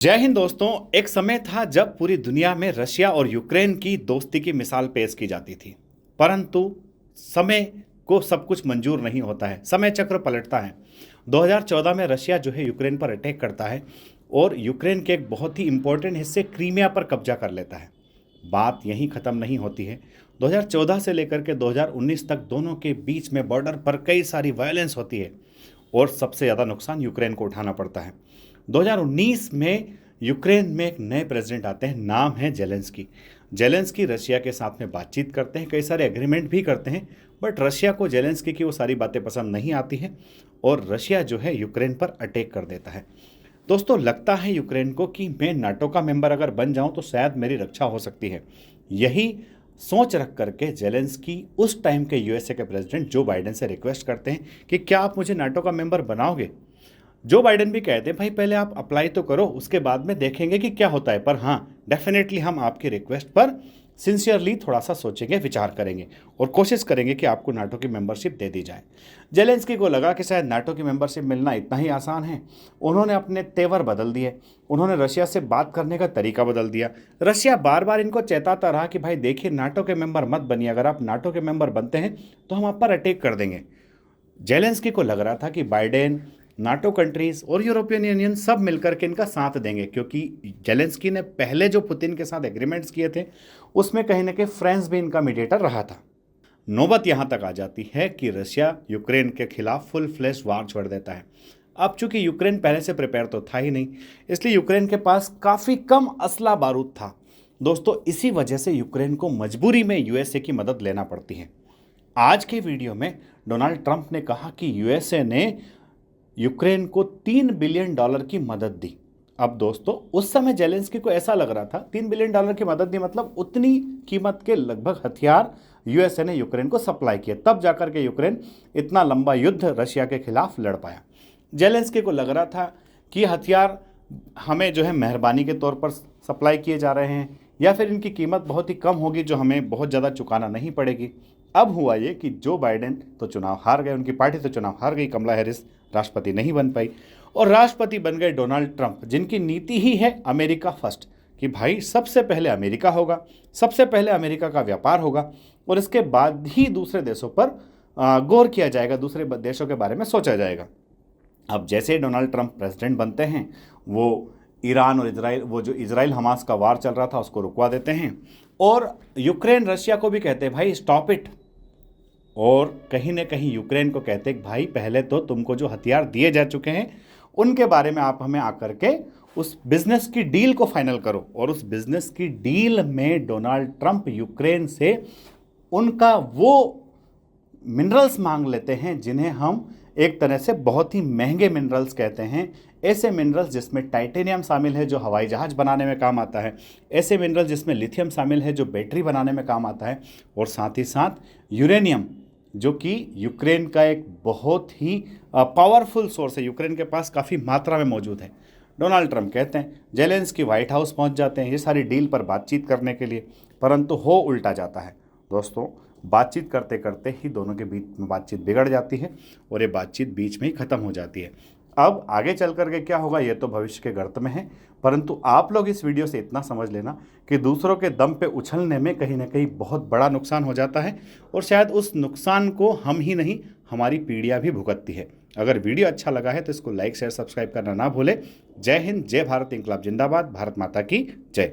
जय हिंद दोस्तों। एक समय था जब पूरी दुनिया में रशिया और यूक्रेन की दोस्ती की मिसाल पेश की जाती थी, परंतु समय को सब कुछ मंजूर नहीं होता है, समय चक्र पलटता है। 2014 में रशिया जो है यूक्रेन पर अटैक करता है और यूक्रेन के एक बहुत ही इंपॉर्टेंट हिस्से क्रीमिया पर कब्जा कर लेता है। बात यहीं ख़त्म नहीं होती है। 2014 से लेकर के 2019 तक दोनों के बीच में बॉर्डर पर कई सारी वायलेंस होती है और सबसे ज़्यादा नुकसान यूक्रेन को उठाना पड़ता है। 2019 में यूक्रेन में एक नए प्रेसिडेंट आते हैं, नाम है जेलेंस्की। जेलेंस्की रशिया के साथ में बातचीत करते हैं, कई सारे एग्रीमेंट भी करते हैं, बट रशिया को जेलेंस्की की वो सारी बातें पसंद नहीं आती हैं और रशिया जो है यूक्रेन पर अटैक कर देता है। दोस्तों, लगता है यूक्रेन को कि मैं नाटो का मेंबर अगर बन जाऊं तो शायद मेरी रक्षा हो सकती है। यही सोच रख करके जेलेंस्की उस टाइम के यूएसए के प्रेसिडेंट जो बाइडेन से रिक्वेस्ट करते हैं कि क्या आप मुझे नाटो का मेंबर बनाओगे। जो बाइडेन भी कहते हैं भाई पहले आप अप्लाई तो करो, उसके बाद में देखेंगे कि क्या होता है, पर हाँ डेफिनेटली हम आपकी रिक्वेस्ट पर सिंसियरली थोड़ा सा सोचेंगे, विचार करेंगे और कोशिश करेंगे कि आपको नाटो की मेंबरशिप दे दी जाए। जेलेंस्की को लगा कि शायद नाटो की मेंबरशिप मिलना इतना ही आसान है। उन्होंने अपने तेवर बदल दिए, उन्होंने रशिया से बात करने का तरीका बदल दिया। रशिया बार बार इनको चेताता रहा कि भाई देखिए नाटो के मेंबर मत बनिए, अगर आप नाटो के मेंबर बनते हैं तो हम आप पर अटैक कर देंगे। जेलेंस्की को लग रहा था कि बाइडेन, नाटो कंट्रीज और यूरोपियन यूनियन सब मिलकर के इनका साथ देंगे, क्योंकि जेलेंस्की ने पहले जो पुतिन के साथ एग्रीमेंट्स किए थे उसमें कहीं ना कहीं फ्रांस भी इनका मीडिएटर रहा था। नौबत यहाँ तक आ जाती है कि रशिया यूक्रेन के खिलाफ फुल फ्लैश वार छोड़ देता है। अब चूंकि यूक्रेन पहले से प्रिपेयर तो था ही नहीं, इसलिए यूक्रेन के पास काफ़ी कम असला बारूद था। दोस्तों, इसी वजह से यूक्रेन को मजबूरी में यूएसए की मदद लेना पड़ती है। आज के वीडियो में डोनाल्ड ट्रंप ने कहा कि यूएसए ने यूक्रेन को $3 बिलियन की मदद दी। अब दोस्तों, उस समय जेलेंस्की को ऐसा लग रहा था $3 बिलियन की मदद दी मतलब उतनी कीमत के लगभग हथियार यूएसए ने यूक्रेन को सप्लाई किए, तब जाकर के यूक्रेन इतना लंबा युद्ध रशिया के खिलाफ लड़ पाया। जेलेंस्की को लग रहा था कि हथियार हमें जो है मेहरबानी के तौर पर सप्लाई किए जा रहे हैं या फिर इनकी कीमत बहुत ही कम होगी जो हमें बहुत ज़्यादा चुकाना नहीं पड़ेगी। अब हुआ ये कि जो बाइडेन तो चुनाव हार गए, उनकी पार्टी तो चुनाव हार गई, कमला हैरिस राष्ट्रपति नहीं बन पाई और राष्ट्रपति बन गए डोनाल्ड ट्रंप, जिनकी नीति ही है अमेरिका फर्स्ट, कि भाई सबसे पहले अमेरिका होगा, सबसे पहले अमेरिका का व्यापार होगा और इसके बाद ही दूसरे देशों पर गौर किया जाएगा, दूसरे देशों के बारे में सोचा जाएगा। अब जैसे डोनाल्ड ट्रंप प्रेसिडेंट बनते हैं, वो ईरान और इजराइल, वो जो इजराइल हमास का वार चल रहा था उसको रुकवा देते हैं और यूक्रेन रशिया को भी कहते हैं भाई स्टॉप इट, और कहीं ना कहीं यूक्रेन को कहते हैं भाई पहले तो तुमको जो हथियार दिए जा चुके हैं उनके बारे में आप हमें आकर के उस बिजनेस की डील को फाइनल करो। और उस बिजनेस की डील में डोनाल्ड ट्रंप यूक्रेन से उनका वो मिनरल्स मांग लेते हैं जिन्हें हम एक तरह से बहुत ही महंगे मिनरल्स कहते हैं। ऐसे मिनरल्स जिसमें टाइटेनियम शामिल है जो हवाई जहाज़ बनाने में काम आता है, ऐसे मिनरल्स जिसमें लिथियम शामिल है जो बैटरी बनाने में काम आता है, और साथ ही साथ यूरेनियम जो कि यूक्रेन का एक बहुत ही पावरफुल सोर्स है, यूक्रेन के पास काफ़ी मात्रा में मौजूद है। डोनाल्ड ट्रंप कहते हैं, जेलेंस्की व्हाइट हाउस पहुंच जाते हैं ये सारी डील पर बातचीत करने के लिए, परंतु हो उल्टा जाता है। दोस्तों, बातचीत करते करते ही दोनों के बीच में बातचीत बिगड़ जाती है और ये बातचीत बीच में ही ख़त्म हो जाती है। अब आगे चल करके क्या होगा ये तो भविष्य के गर्त में है, परंतु आप लोग इस वीडियो से इतना समझ लेना कि दूसरों के दम पे उछलने में कहीं ना कहीं बहुत बड़ा नुकसान हो जाता है और शायद उस नुकसान को हम ही नहीं हमारी पीढ़ियाँ भी भुगतती है। अगर वीडियो अच्छा लगा है तो इसको लाइक शेयर सब्सक्राइब करना ना भूले। जय हिंद, जय भारत, इंकलाब जिंदाबाद, भारत माता की जय।